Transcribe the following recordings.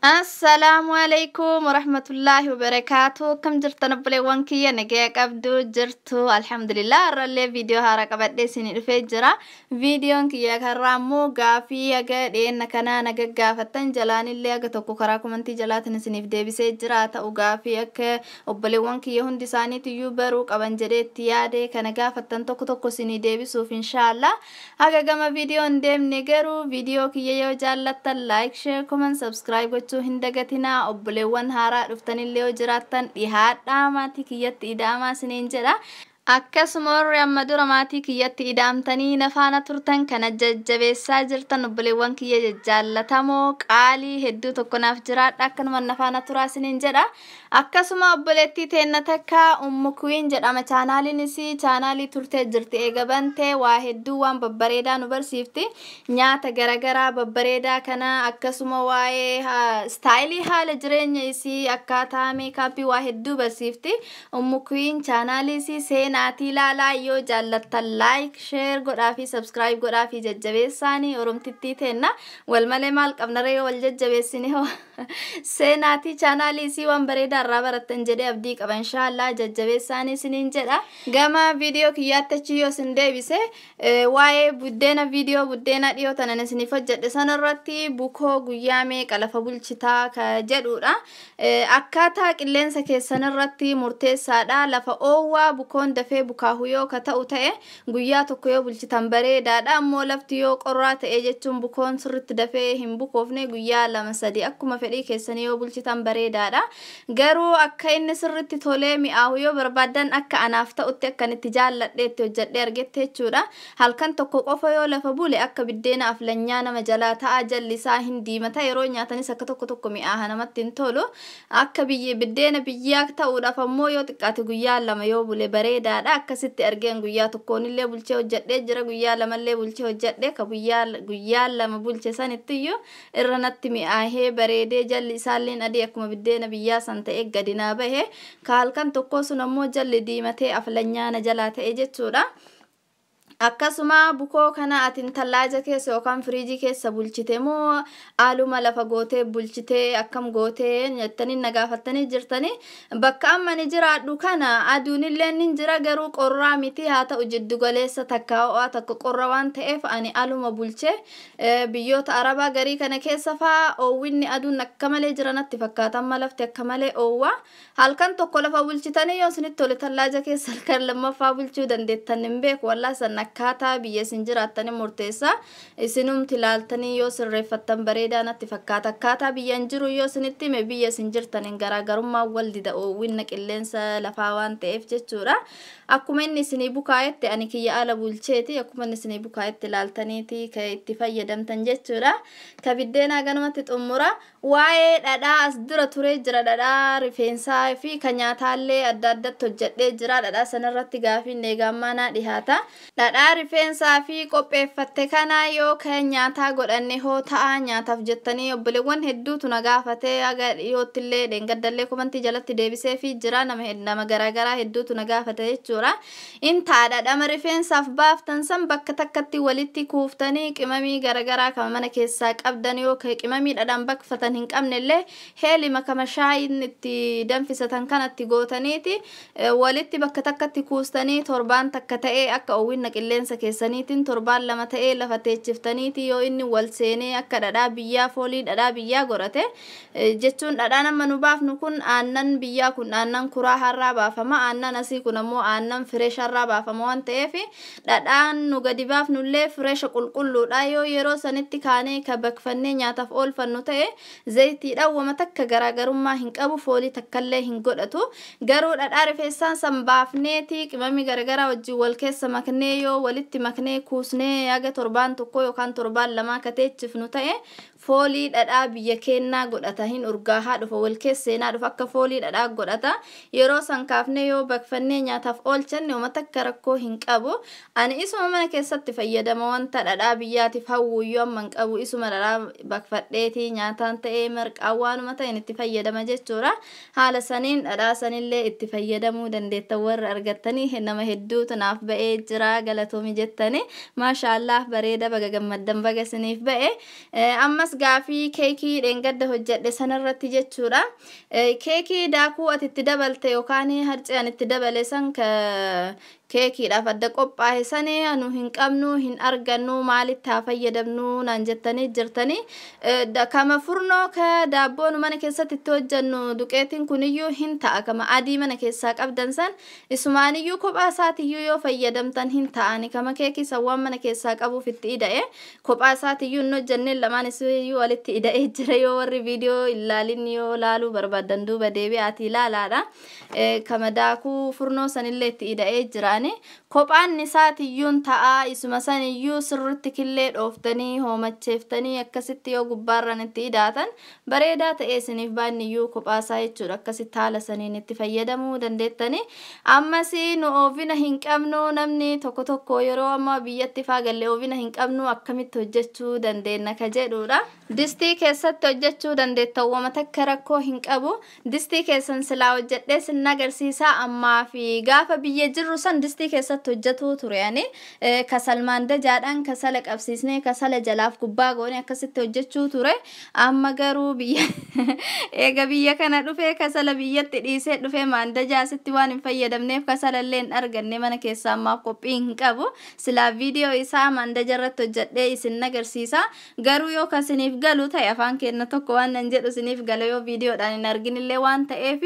Assalamualaikum warahmatullahi wabarakatuh. Kam jirtan bale wankiya nagaya qabdu jirtu alhamdulillah ralle video hara qabadde sini dhufe jira videon kiya karramu gaafi aga dheena kana naga gaafatan jalaanille aga tokko karaa kumanti jalaatan sinif deebisee jira ta'u gaafi akka obbale wankiya hundi isaaniitu yubaru qaban jedheetti yaade kana gaafatan tokko sini deebisuuf inshallah aga gama videon deemne garuu video kiya yoo jaallattan like share comment subscribe hindagatina obboleewwan haaraa dhuftanillee yoo jiraattan dhihaadhaa maatii kiyyatti idaamaa isiniin jedha akkasuma warri amma dura maatii kiyyatti idaamtanii nafaana turtan kana jajjabeessaa jirtan obboleewwan kiyya jaallatamoo qaalii hedduu tokko naaf jiraadha akkanuma nafaana turaa isiniin jedha akkasuma obboleettii teenna takka ummukuin jedhama chaanaalii turtee jirti eegabante waa hedduu waan babbareedaa nu barsiifti nyaata garagaraa babbareedaa kana akkasuma waa'ee staayilii haala jireenya isii akkaataa meekaappii waa hedduu barsiifti ummukuin chaanaalii isii naati laala yoo jaallattan like share godhaa fi subscribe godhaa fi jajjabeessaanii oromtittii teenna wal malee maal qabnaree wal jajjabeessini ho seenaati chaanaalii isii waan bareedaa irraa barattan jedhee abdii qaba inshallah jajjabeessaanii isiniin jedha gama video kiyyaatti yoo sin deebise waa'ee buddeena dhiyoo tanan isiniif hojjedhe sanarratti bukoo guyyaa meeqa lafa bulchitaa ka jedhudha akkaataa qilleensa keessanirratti murteessaadha lafa oowwaa bukoon dafee bukaahu yoo ka ta'u ta'e guyyaa tokko yoo bulchitan bareedaadha ammoo lafti yoo qorraa ta'e jechuun bukoon sirritti dafee hin bukoofne guyyaa 2-3 akkuma fedhii keessanii yoo bulchitan bareedaadha garuu akka inni sirritti tolee mi'aahu yoo barbaadan akka anaaf ta'utti akkanitti jaalladheetti hojjedhee argette jechuudha halkan tokko qofa yoo lafa bule akka biddeena aflanyaa nama jalaa ta'a jalli isaa hin diimata yeroo nyaatanis akka tokko mi'aaha namatti hin tolu akka biddeena biyyaa ta'uudhaaf ammoo yoo xiqqaate guyyaa 2 yoo bule bareedaadha akkasitti argeen guyyaa tokkoonillee bulchee hojjedhee jira guyyaa 2llee bulchee hojjedhee ka guyyaa 2 bulche sanittiyyu irra natti mi'aahee bareedee jalli isaalleen adii akkuma biddeena biyyaa san ta'e gadinaa bahe ka halkan tokko sun ammoo jalli diimatee aflanyaana jalaa ta'e jechuudha akkasuma bukoo kana atin tallaaja keessa yookaan firiijii keessa bulchite moo aaluma lafa gootee bulchite akkam gootee nyattanii nagaafattanii jirtanii bakka amma ni jiraadhu kana aduunillee ni jira garuu qorraa miti haa ta'u jiddu galeessa takka ho'aa takka qorra waan ta'eef ani aaluma bulche biyyoota arabaa garii kana keessa faa oowwinni aduun akka malee jiranatti fakkaatan malafti akka malee oowwaa halkan tokko lafa bulchitanii yoo isinitti tole tallaaja keessa halkan lammaffaa bulchuu dandeettan hin beeku wallaahi san akkaataa biyya isin jiraattan murteessa isinumti ilaaltanii yoo sirreeffattan bareedaa natti fakkaata akkaataa biyya hin jiru yoo isinitti hime biyya isin jirtan garaagarummaa wal dida oowwinna qilleensa lafaa waan ta'eef jechuudha akkuma inni isinii bukaayetti ani kiyya ala bulcheeti akkuma inni isinii bukaayetti ilaaltaniiti ka itti fayyadamtan jechuudha ka biddeenaa ganumatti xumura waa'ee dhadhaa as dura turee jira dhadhaa rifeensaa fi ka nyaataallee adda addatti hojjedhee jira dhadhaa sanarratti gaafiin eegammaanaa dhihaata dhadhaa rifeensaa fi qopheeffatte kana yoo ka nyaataa godhanne hoo ta'a nyaataaf jettanii obboleewwan hedduutu na gaafatee aga dhiyoottillee deengaddallee kumantii jalatti deebisee fi jira nama garaagaraa hedduutu na gaafate jechuudha intaadha dhama rifeensaaf baaftan san bakka takkatti walitti kuuftanii qimamii garaagaraa kama mana keessaa qabdan yoo ka qimamii dhadhaan bakfatan hin qabnellee heelima kama shaayin itti danfisatan kanatti gootaniiti walitti bakka takkatti kuustanii torbaan takka ta'ee akka oowwinna qilleensa keessaniitiin torbaan 2 ta'ee lafa teechiftaniiti yoo inni wal seenee akka dhadhaa biyyaa foolii dhadhaa biyyaa godhate jechuun dhadhaan amma nu baafnu kun aannan biyyaa kun aannan kuraa harraa baafama aannan asii kun ammoo aannan fireesh harraa baafama waan ta'eef dhadhaan nu gadi baafnullee fireesha qulqulluudha yoo yeroo sanitti kaanee ka bakfannee nyaataaf oolfannu ta'e zayitiidhaan wama takka garaagarummaa hin qabu foolii takkallee hin godhatu garuu dhadhaa rifeensaan san baafneeti qimamii garaagaraa wajjin wal keessa maknee yoo walitti maknee kuusnee aga torbaan tokko yookaan torbaan 2 ka teechifnu ta'e foolii dhadhaa biyya keenyaa godhata hin urgaahaa dhufa wal keesseenaa dhufa akka foolii dhadhaa godhata yeroo san kaafnee yoo bakfannee nyaataaf oolchanne wama takka rakkoo hin qabu ani isuma mana keessatti fayyadama wanta dhadhaa biyyaatiif hawwuyyoo amman qabu isuma dhadhaa bakfadheeti nyaataan ta'ee marqaan waanuma ta'een itti fayyadama jechuudha haala saniin dhadhaa sanillee itti fayyadamuu dandeettan warra argattanii nama hedduutu naaf ba'ee jira galatoomi jettanii maashaallah bareeda baga gammaddan baga isiniif ba'e ammas gaafii keekii dhengadda hojjedhe sanarratti jechuudha. Keekii daakuu ati itti dabalte yookaan harcee ani itti dabale san keekiidhaaf adda qophaa'e sanii anu hin qabnu hin argannu maalitti haa fayyadamnu naan jettanii jirtanii. Kama furnoo ka daabboon mana keessatti itti hojjennu duqeetiin kuniyyuu hin ta'a. Kama adii mana keessaa qabdan san isumaaniyyuu kophaa isaatiyyuu yoo fayyadamtan hin ta'ani. Kama keekii sawwaan mana keessaa qabuuf itti ida'e kophaa isaatiyyuu hin hojjenneen lamaan isiyyuu walitti ida'ee jira. Yoo warri viidiyoo ilaalin yoo laaluu barbaadan duuba deebi'aatii ilaalaadha. Kama daakuu furnoo sanillee itti ida'ee jira. Kophaan isaatiyyuun ta'a isuma saniyyuu sirritti killee dhooftanii hoomacheeftanii akkasitti yoo gubbaarran itti idaatan bareedaa ta'ee isiniif baanniyyuu kophaa isaa jechuudha. Akkasitti haala saniin itti fayyadamuu dandeettanii. Ammas nu oovina hin qabnu namni tokko yeroo amma biyyatti faagallee oovina hin qabnu akkamitti hojjechuu dandeenya ka jedhudha. Distii keessatti hojjechuu dandeettan wama takka rakkoo hin qabu. Distii keessan silaa hojjedhee sin agarsiisaa ammaa fi gaafa biyya jirru san distii keessatti hojjetu ture ani kasalmaan dajaadhaan kasala qabsiisnee kasala jalaaf gubbaa goone akkasitti hojjechuu ture. Amma garuu biyya eega biyya kana dhufee kasala biyyatti dhiisee dhufee maandajaa sitti waan hin fayyadamneef kasala illee hin arganne mana keessaa ammaaf qophii hin qabu. Silaa viidiyoo isaa maandaja irratti hojjedhee isin agarsiisa. Garuu yoo kasiniif galu ta'e afaan kenna tokko waan nan jedhu isiniif gala yoo viidiyoodhaan hin arginillee waan ta'eef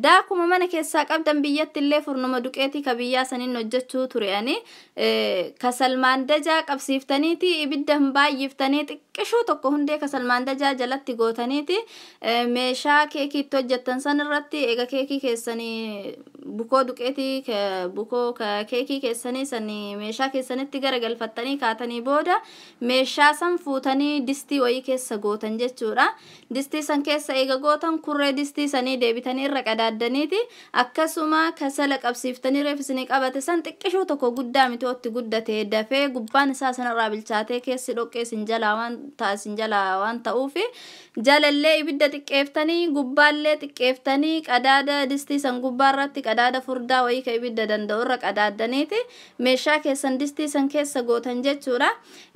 daakuma mana keessaa qabdan biyyatti illee furnuma duqeetii ka biyyaa saniin hojjechuu ture ani. Kasalmaan dajaa qabsiiftaniiti ibidda hin baay'iftanii xiqqishuu tokko hundee kasalmaan dajaa jalatti gootaniiti meeshaa keekii itti hojjettan san irratti eega keekii keessanii bukoo duqeetii bukoo keekii keessanii sanii meeshaa keessanitti garagalfattanii kaatanii booda meeshaa san fuutanii distii wayii keessa gootan jechuudha. Distii san keessa eega gootan kurree distii sanii deebitanii irra qadaaddaniiti akkasuma kasala qabsiiftanii reefisanii qabate san xiqqishuu tokko guddaa mitootti guddate dafee gubbaan isaa sanarraa bilchaatee keessi dhoqqee sinjalaa waan ta'uufi jalallee ibidda xiqqeeftanii gubbaallee xiqqeeftanii qadaada distii san gubbaarratti qadaada furdaa wayii ka ibidda danda'u irra qadaaddaniiti meeshaa keessan distii san keessa gootan jechuudha.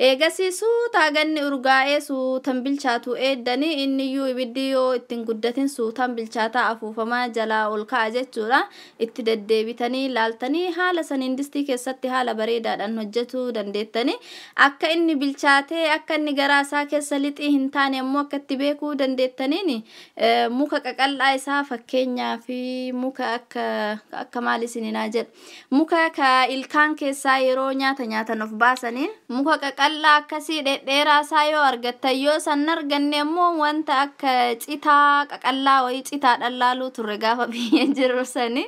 Eegasii suutaa ganni urgaa'ee suutan bilchaatu eeddanii inniyyuu ibiddi yoo ittiin guddatin suutan bilchaataa afuufamaa jalaa ol ka'a jechuudha. Itti deddeebitanii laaltanii haala saniin distii keessatti haala bareedaadhaan hojjetuu dandeettanii. Akka inni bilchaatee akka inni garaa isaa keessa lixii hin taane ammoo akka itti beekuu dandeettaniin muka qaqal'aa isaa fakkeenyaa fi muka akka maal isininaa jedhu muka ka ilkaan keessaa yeroo nyaatan of baasaniin muka qaqal'aa akkasii dhedheeraa isaa yoo argattan yoo san arganne ammoo wanta akka citaa qaqal'aa wayii citaadhaan laaluu turre gaafa biyya jiru sanii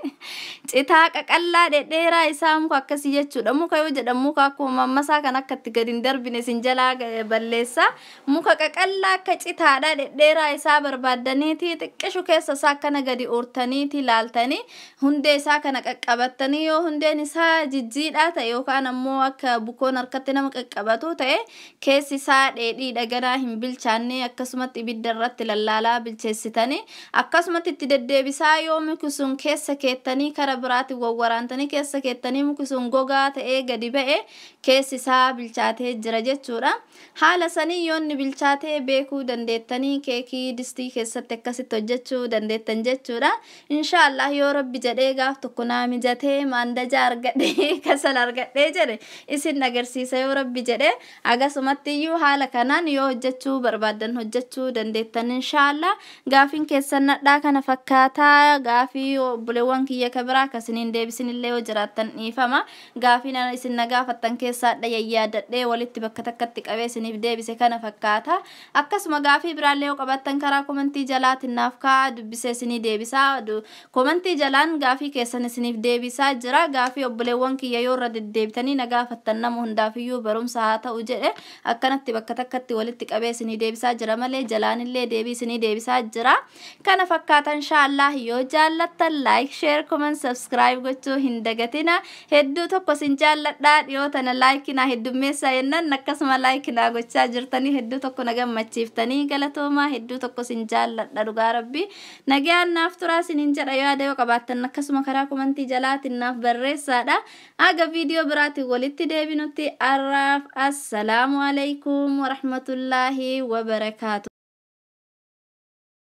citaa qaqal'aa dhedheeraa isaa muka akkasii jechuudha. Muka yoo jedhamu muka akkuma mammasaa kan akka itti gadi hin darbine sin jalaa balleessa. Muka qaqal'aa akka citaadhaa dhedheeraa isaa barbaaddaniiti xiqqishu keessa isaa akkana gadi oortaniiti laaltanii hundee isaa kana qaqqabattanii yoo hundeen isaa jijjiidhaa ta'e yookaan ammoo akka bukoon harkatti nama qaqqabatu ta'e keessi isaa dheedhii dhaganaa hin bilchaanne akkasumatti ibidda irratti lallaalaa bilcheessitanii akkasumatti itti deddeebisaa yoo muki sun keessa keettanii kara biraatti wawwaraantanii keessa keettanii muki sun gogaa ta'ee gadi ba'e keessi isaa bilchaatee jira jechuudha. Haala sanii yoo inni bilchaatee beekuu dandeettanii keekii distii keessatti akkasitti hojjechuu dandeettan jechuudha. Inshaallah yoo rabbi jedhee gaaf tokko naa mijatee maandaja argadhee kasala argadhee jedhe isin agarsiisa yoo rabbi jedhee agasumatti iyyuu haala kanaan yoo hojjechuu barbaadan hojjechuu dandeettan inshaallah. Gaafiin keessan nadhaa kana fakkaataa gaafii obboleewwan kiyya kabiraa akkasiniin deebisinillee yoo jiraattan dhiifama. Gaafiin isin na gaafattan keessaa yaadadhee walitti bakka takkatti qabee isiniif deebise kana fakkaata. Akkasuma gaafii biraallee yoo qabattan karaa komentii jalaatiin naaf kaa'aa dubbisee isinii deebisaa. Komentii jalaan gaafii keessan isiniif deebisaa jira. Gaafii obboleewwan kiyya yoo irra deddeebitanii na gaafattan nama hundaafiyyuu barumsa haa ta'u jedhe akkanatti bakka takkatti walitti qabee isinii deebisaa jira malee jalaanillee deebii isinii deebisaa jira. Kana fakkaata inshaallah yoo jaallattan like, share, comment, subscribe gochuu hin dagatina. Hedduu tokko sin jaalladhaa dhiyoo tana like na heddummeessaa jennaan akkasuma like na gochaa jirtanii hedduu tokko na gammachiiftanii galatu. galatooma hedduu tokko sin jaalladha dhugaa rabbi nagaan naaf turaa sinin jedha yaada yoo qabaattan akkasuma karaa komentii jalaatiin naaf barreessadha aga viidiyoo biraatti walitti deebinutti arraaf assalaamu alaykum wa rahmatullahi wa barakaatuh